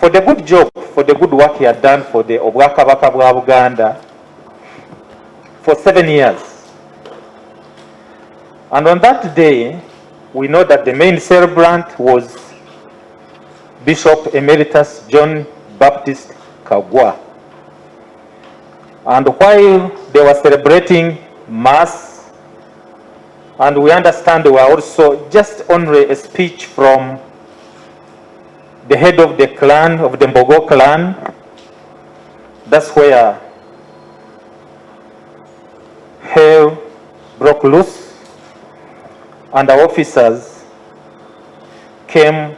for the good job, for the good work he had done for the Obwakabaka bwa Buganda for 7 years. And on that day, we know that the main celebrant was Bishop Emeritus John Baptist Kagwa. And while they were celebrating Mass, and we understand they were also just only a speech from the head of the clan, of the Mbogo clan, that's where hell broke loose and our officers came.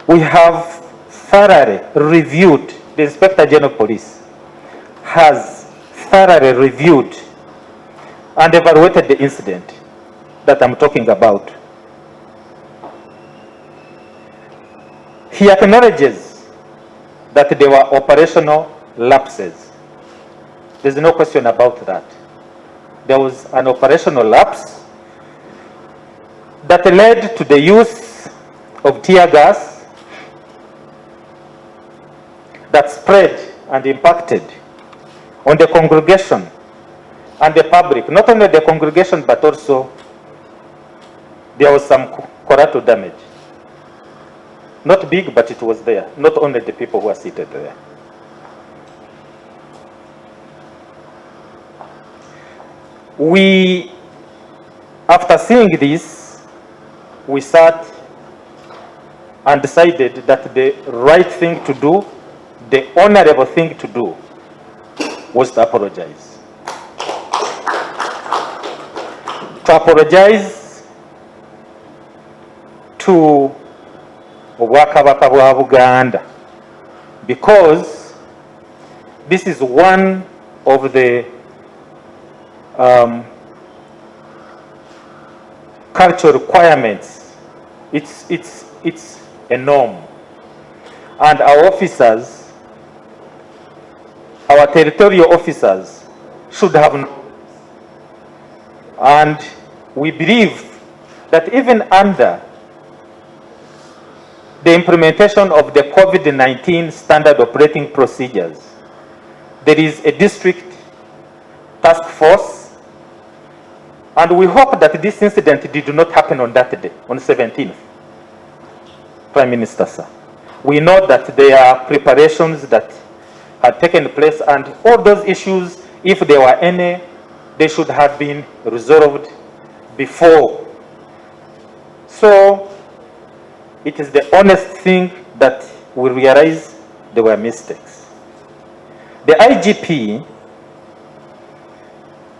We have thoroughly reviewed, the Inspector General of Police has thoroughly reviewed and evaluated the incident that I'm talking about. He acknowledges that there were operational lapses. There's no question about that. There was an operational lapse that led to the use of tear gas that spread and impacted on the congregation and the public. Not only the congregation, but also there was some collateral damage. Not big, but it was there. Not only the people who are seated there. We, after seeing this, we sat and decided that the right thing to do, the honorable thing to do, was to apologize. To apologize to Obwakabaka bwa Buganda, because this is one of the cultural requirements. It's a norm, and our officers, our territorial officers, should have known. And we believe that even under the implementation of the COVID-19 standard operating procedures, there is a district task force, and we hope that this incident did not happen on that day, on the 17th. Prime Minister, sir, we know that there are preparations that had taken place, and all those issues, if there were any, they should have been resolved before. So it is the honest thing that we realize there were mistakes. The IGP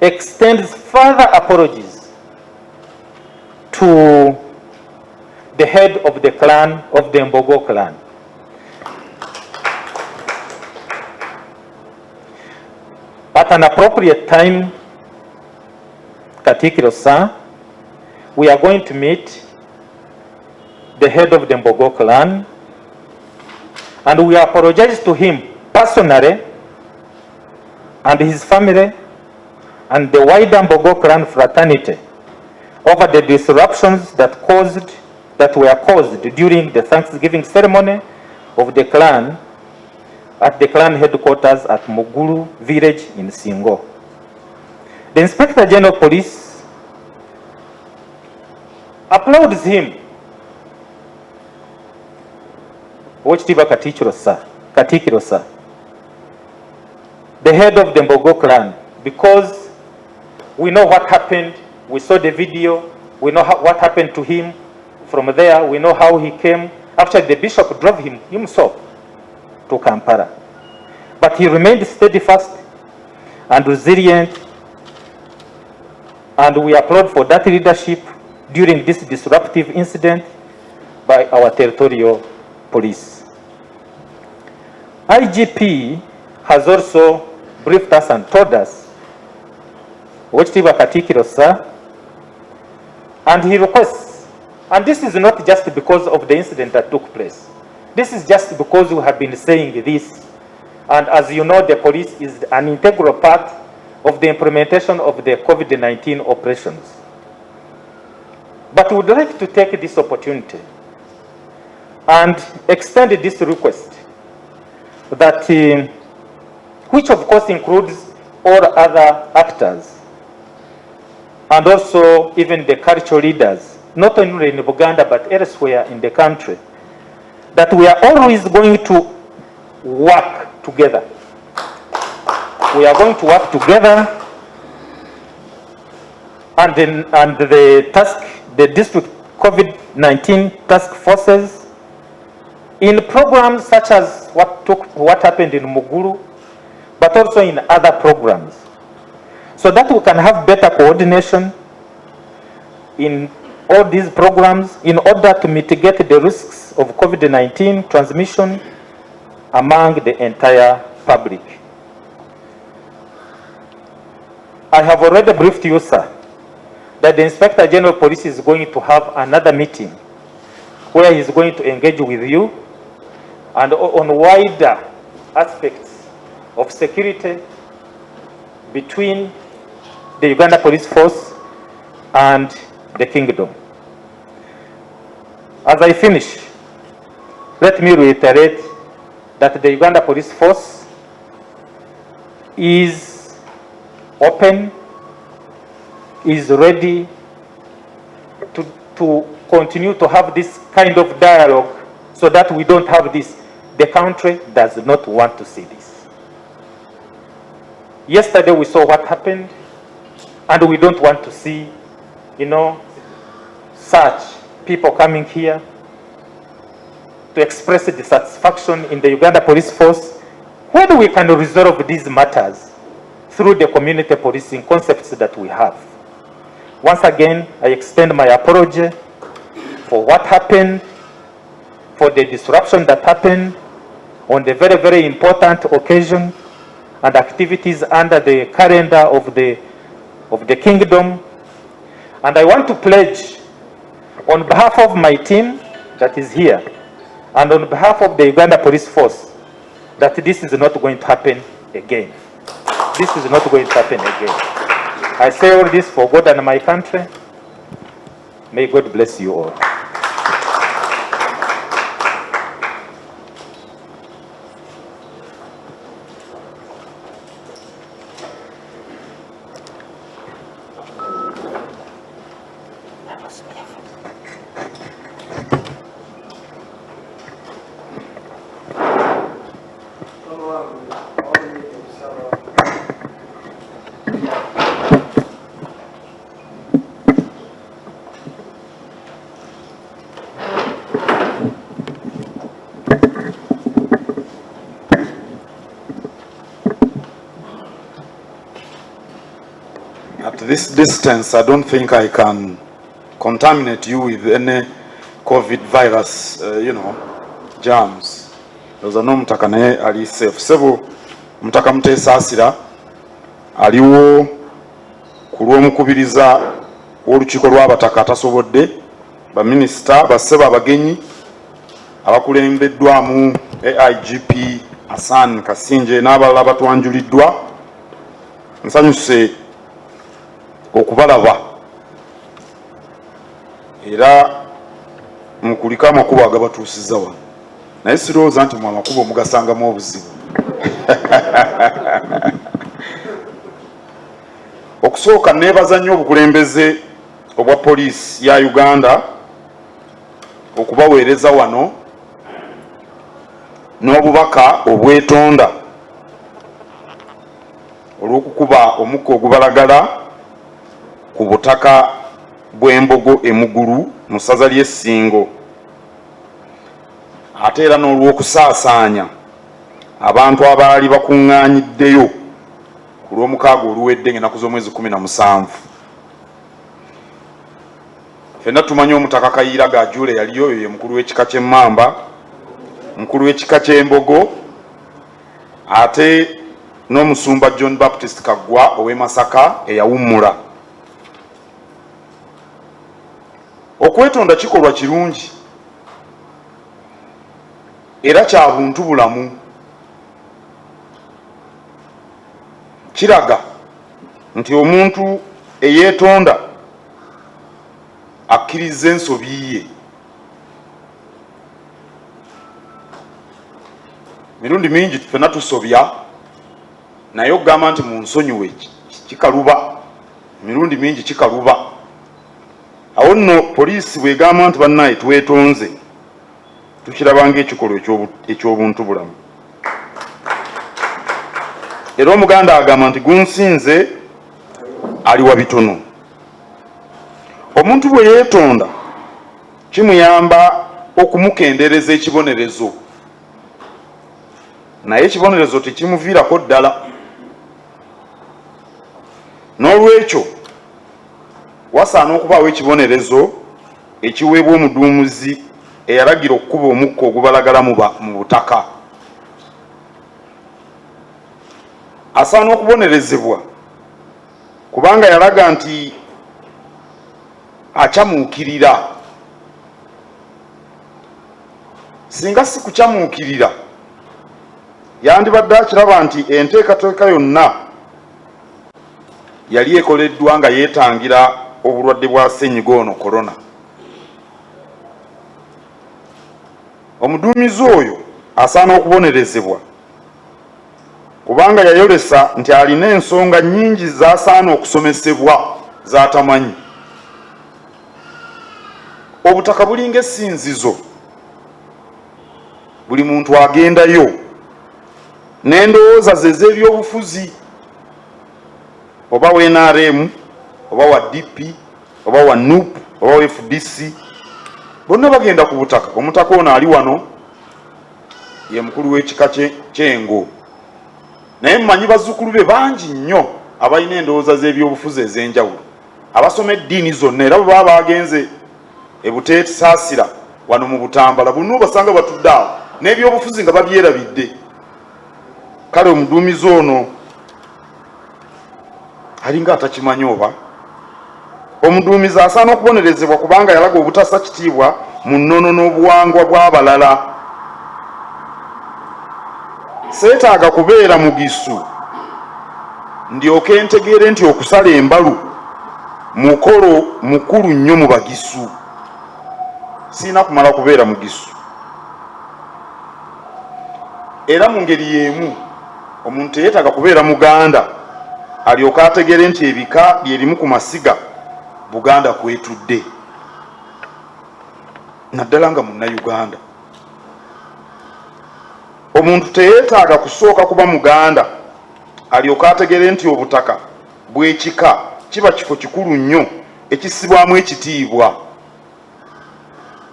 extends further apologies to the head of the clan, of the Mbogo clan. At an appropriate time, Katikkiro sir, we are going to meet the head of the Mbogo clan, and we apologize to him personally and his family and the wider Mbogo clan fraternity over the disruptions that were caused during the Thanksgiving ceremony of the clan at the clan headquarters at Mugulu village in Singo. The Inspector General of Police applauds him. Oweekitiibwa Katikkiro sir, the head of the Mbogo clan, because we know what happened, we saw the video, we know what happened to him. From there, we know how he came. Actually, the bishop drove him himself to Kampala. But he remained steadfast and resilient, and we applaud for that leadership during this disruptive incident by our territorial police. IGP has also briefed us and told us, Oweekitiibwa Katikkiro sir, and he requests, and this is not just because of the incident that took place. This is just because we have been saying this, and as you know, the police is an integral part of the implementation of the COVID-19 operations. But we would like to take this opportunity and extend this request that, which of course includes all other actors and also even the cultural leaders, not only in Buganda but elsewhere in the country, that we are always going to work together. We are going to work together, and the district COVID-19 task forces in programs such as what happened in Muguru, but also in other programs, so that we can have better coordination in all these programs in order to mitigate the risks of COVID-19 transmission among the entire public. I have already briefed you, sir, that the Inspector General of Police is going to have another meeting where he is going to engage with you and on wider aspects of security between the Uganda Police Force and the Kingdom. As I finish, let me reiterate that the Uganda Police Force is open, is ready to continue to have this kind of dialogue so that we don't have this. The country does not want to see this. Yesterday we saw what happened, and we don't want to see, such people coming here to express dissatisfaction in the Uganda Police Force when we can resolve these matters through the community policing concepts that we have. Once again, I extend my apology for what happened, for the disruption that happened on the very, very important occasion and activities under the calendar of the Kingdom. And I want to pledge on behalf of my team that is here and on behalf of the Uganda Police Force that this is not going to happen again. This is not going to happen again. I say all this for God and my country. May God bless you all. At this distance, I don't think I can contaminate you with any COVID virus, germs. Those are no mutaka naye ali safe. Sebo mutaka mutesaasira aliwo ku lw'omukubiriza w'olukiiko lw'abataka atasobodde baminisita basseba abagenyi abakulembeddwamu AIGP Hassan Kasinje n'abalala batwanjuliddwa. Nsanyuse okubalaba era mukulika amakubo agabatuusiza wano, naye sirowooza nti mu amakubo mugasangamu obuzibu. Okusooka neebaza nnyo obukulembeze obwa poliisi ya Uganda okubaweereza wano n'obubaka obwetonda olw'okukuba omukka ogubalagala ku butaka bw'embogo emugulu mu ssaza ly'e Ssingo, ate era n'olw'okusaasaanya abantu abaali bakuŋŋaanyiddeyo ku lw'omukaaga oluwedde ng'ennaku z'omwezi 17. Ffenna tumanyi omutaka Kayiira Gajuule yaliyo, ye mukulu w'ekika ky'Emmamba, mukulu w'ekika ky'Embogo, ate n'omusumba John Baptist Kaggwa ow'e Masaka eyawummula. Okwetonda kikolwa kirungi era kya buntu bulamu. Kiraga nti omuntu eyeetonda akkiriza ensobi ye. Mirundi mingi ffenna tusobya naye okugamba nti munsonyiwe kikaluba, mirundi mingi kikaluba. Awo nno poliisi bw'egamba nti bannaye twetonze, tukirabanga ekikolwa eky'obuntu bulamu. Era Omuganda agamba nti gunsinze ali wa bitono. Omuntu bwe yeetonda kimuyamba okumukendereza ekibonerezo, naye ekibonerezo tekimuviirako ddala. N'olwekyo wasaana okubaawo ekibonerezo ekiweebwa omuduumizi eyalagira okukuba omukka ogubalagala mu butaka. Asaana okubonerezebwa kubanga yalaga nti akyamuukirira. Singa si kukyamuukirira yandibadde akiraba nti enteekateeka yonna yali ekoleddwa nga yeetangira obulwadde bwa ssenyiga ono korona. Omuduumizi oyo asaana okubonerezebwa kubanga yayolesa nti alina ensonga nnyingi z'asaana okusomesebwa z'atamanyi. Obutaka bulinga essinzizo, buli muntu agendayo n'endowooza ze ez'ebyobufuzi, oba wa NRM oba wa DP oba wa NUP oba wa FDC, bonna bagenda ku butaka. Omutaka ono ali wano ye mukulu w'ekika ky'Engo, naye mmanyi bazzukulu be bangi nnyo abalina endowooza z'ebyobufuzi ez'enjawulo, abasoma eddiini zonna, era bwe baba bagenze ebuteesaasira wano mu Butambala bonna obasanga batudde awo n'ebyobufuzi nga babyerabidde. Kale omuduumizi ono alinga atakimanyi. Oba omuduumizi asaana okubonerezebwa kubanga yalaga obutassa kitiibwa mu nnono n'obuwangwa bw'abalala. Seetaaga kubeera mugisu ndyoke ntegeere nti okusala embalu mukolo mukulu nnyo mu bagisu. Siina kumala kubeera mugisu. Era mu ngeri y'emu omuntu teyeetaaga kubeera Muganda alyoke ategeere nti ebika byerimu ku masiga Buganda kwetudde, naddala nga Munnayuganda. Omuntu teyeetaaga kusooka kuba Muganda alyoke ategeere nti obutaka bw'ekika kiba kifo kikulu nnyo ekissibwamu ekitiibwa.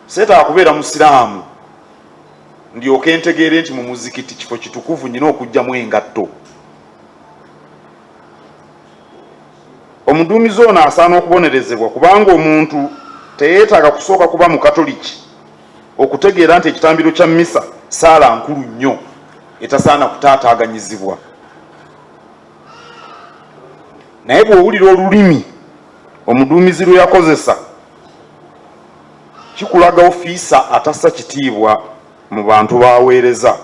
Seetaaga kubeera Musiraamu ndyoke ntegeere nti mu muzikiti kifo kitukuvu nnina okuggyamu engatto. Omuduumizi ono asaana okubonerezebwa kubanga omuntu teyeetaaga kusooka kuba Mukatoliki okutegeera nti ekitambiro kya mmisa saala nkulu nnyo etasaana kutaataaganyizibwa. Naye bw'owulira olulimi omuduumizi lwe yakozesa kikulaga ofiisa atassa kitiibwa mu bantu baweereza,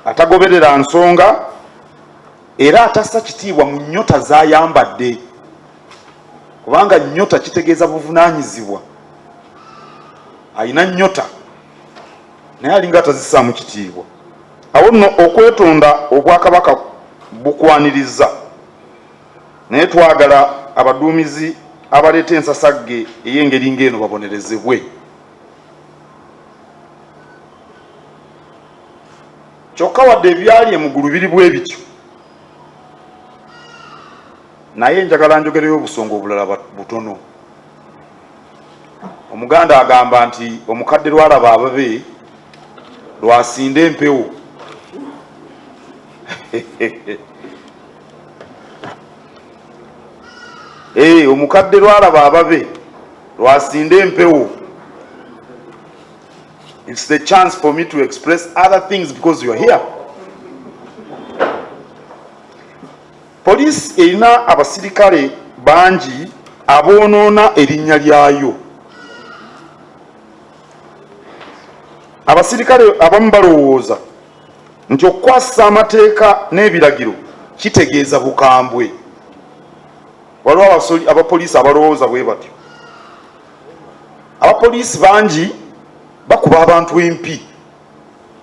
atagoberera nsonga era atassa kitiibwa mu nnyota z'ayambadde, kubanga nnyota kitegeeza buvunaanyizibwa. Alina nnyota naye alinga atazissaamu kitiibwa. Awo nno okwetonda Obwakabaka bukwaniriza, naye twagala abaduumizi abaleeta ensasagge ey'engeri ng'eno babonerezebwe. Kyokka wadde ebyali emugulu biri bwe bityo, naye njagala njogereyo obusonga obulala butono. Omuganda agamba nti omukadde lwalaba ababe lwasinda empewo. Omukadde lwalaba ababe lwasinda empewo. It's the chance for me to express other things because you are here. Poliisi erina abaserikale bangi aboonoona erinnya lyayo. Abaserikale abamu balowooza nti okukwasisa amateeka n'ebiragiro kitegeeza bukambwe. Waliwo abapoliisi abalowooza bwe batyo. abapoliisi bangi bakuba abantu empi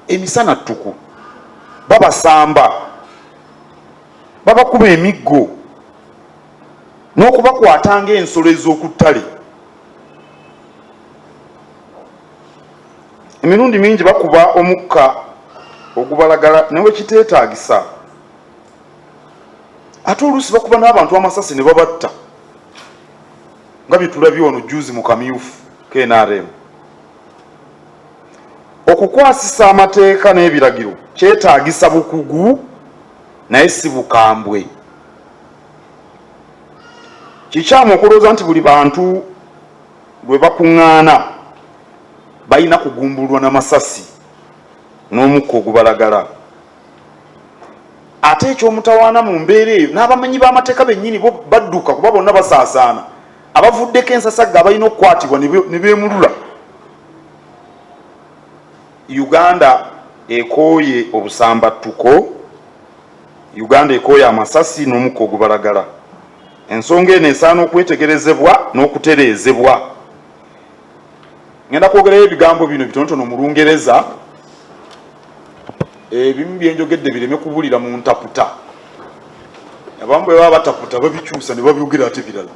emisana ttuku, babasamba, babakuba emiggo n'okubakwata ng'ensolo ez'oku ttale. Emirundi mingi bakuba omukka ogubalagala ne bwe kiteetaagisa, ate oluusi bakuba n'abantu amasasi ne babatta nga bye tulabye ono juzi mu kamyufu KNRM. Okukwasisa amateeka n'ebiragiro kyetaagisa bukugu naye si bukambwe. Kikyamu okulowooza nti buli bantu lwe bakuŋŋaana balina kugumbulwa n'amasasi n'omukka ogubalagala. Ate ekyomutawaana mu mbeera eyo n'abamenyi b'amateeka bennyini bo badduka kuba bonna basaasaana, abavuddeko ensasagga abalina okukwatibwa ne beemulula. Uganda ekooye obusambattuko, Uganda ekooye amasasi n'omukka ogubalagala. Ensonga eno esaana okwetegerezebwa n'okutereezebwa. Ngenda kwogerayo ebigambo bino bitonotono mu Lungereza, ebimu byenjogedde bireme kubulira mu ntaputa. Abamu bwe baba bataputa babikyusa ne babyogera ate birala.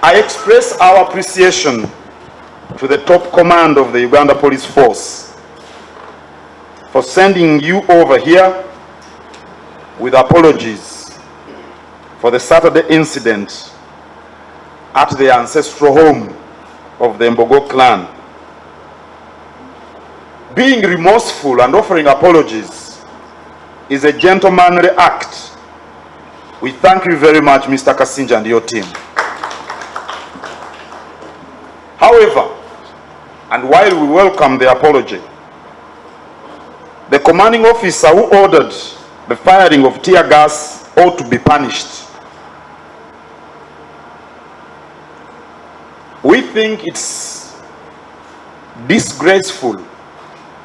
I express our appreciation to the top command of the Uganda Police Force for sending you over here with apologies for the Saturday incident at the ancestral home of the Mbogo clan. Being remorseful and offering apologies is a gentlemanly act. We thank you very much, Mr. Kasinja and your team. However, and while we welcome the apology, the commanding officer who ordered the firing of tear gas ought to be punished. We think it's disgraceful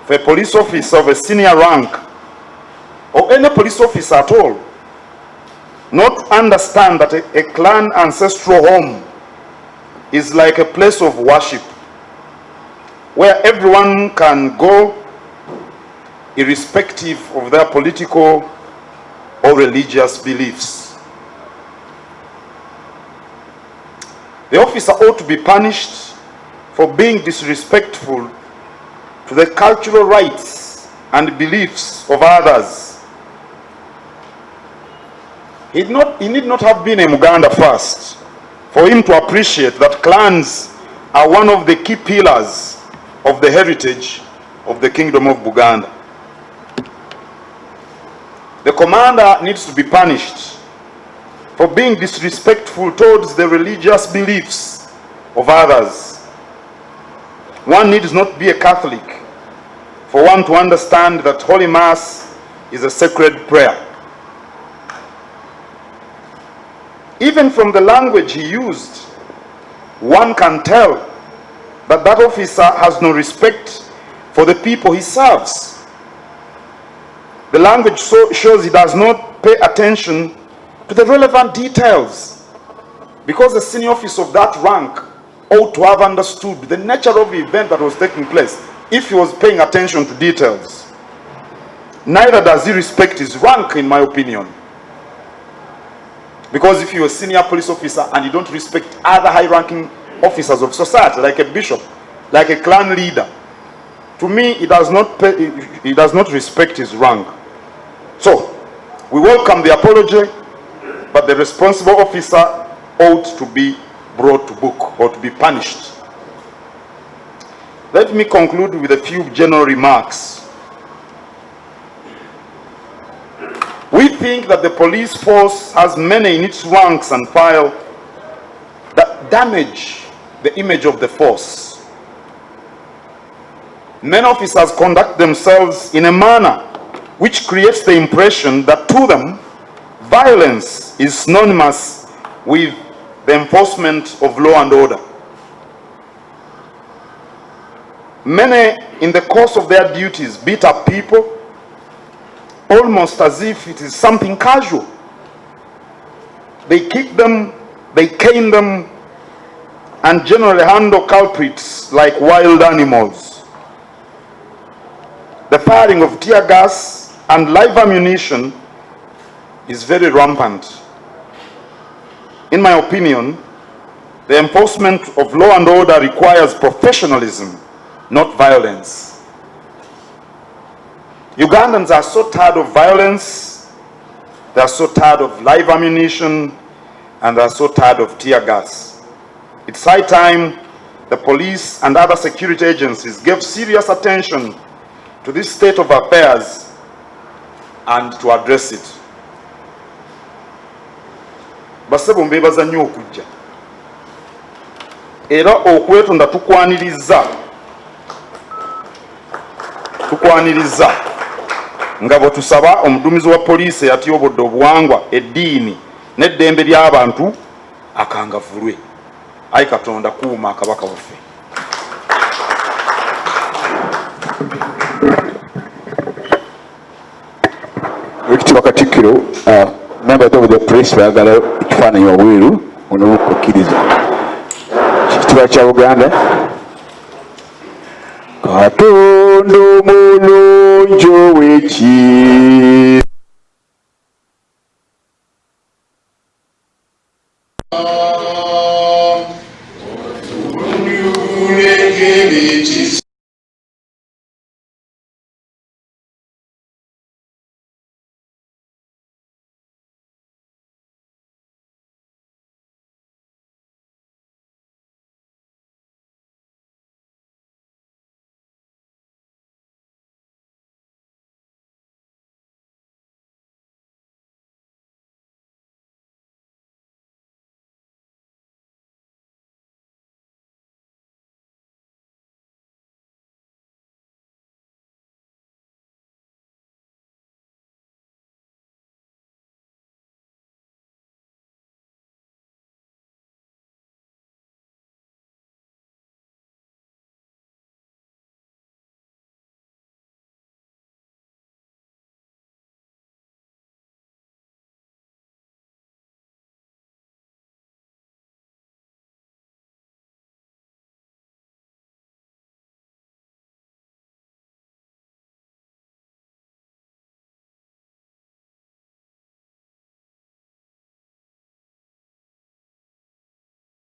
for a police officer of a senior rank or any police officer at all not to understand that a clan ancestral home is like a place of worship where everyone can go irrespective of their political or religious beliefs. The officer ought to be punished for being disrespectful to the cultural rights and beliefs of others. He need not have been a Muganda first for him to appreciate that clans are one of the key pillars of the heritage of the Kingdom of Buganda. The commander needs to be punished for being disrespectful towards the religious beliefs of others. One needs not be a Catholic for one to understand that Holy Mass is a sacred prayer. Even from the language he used, one can tell that that officer has no respect for the people he serves. The language shows he does not pay attention to the relevant details, because a senior officer of that rank ought to have understood the nature of the event that was taking place if he was paying attention to details. Neither does he respect his rank, in my opinion. Because if you're a senior police officer and you don't respect other high-ranking officers of society, like a bishop, like a clan leader, to me, he does not respect his rank. So, we welcome the apology, but the responsible officer ought to be brought to book or to be punished. Let me conclude with a few general remarks. We think that the police force has many in its ranks and file that damage the image of the force. Many officers conduct themselves in a manner which creates the impression that to them, violence is synonymous with the enforcement of law and order. Many, in the course of their duties, beat up people almost as if it is something casual. They kick them, they cane them, and generally handle culprits like wild animals. The firing of tear gas and live ammunition is very rampant. In my opinion, the enforcement of law and order requires professionalism, not violence. Ugandans are so tired of violence, they are so tired of live ammunition, and they are so tired of tear gas. It's high time the police and other security agencies gave serious attention to this state of affairs and to address it. Basebo mbebaza nnyo okujja. Era okwetonda tukwaniriza nga bwe tusaba omuduumizi wa poliisi eyatyobodde obuwangwa, eddiini n'eddembe ly'abantu akangavvulwe. Ayi Katonda kuuma Kabaka waffe. Ekitiibwa Katikkiro, members of the press baagala ekifaananyi obweru onoobukkiriza. Ekitiibwa kya Buganda. Katonda omulungi ow'ekitiibwa.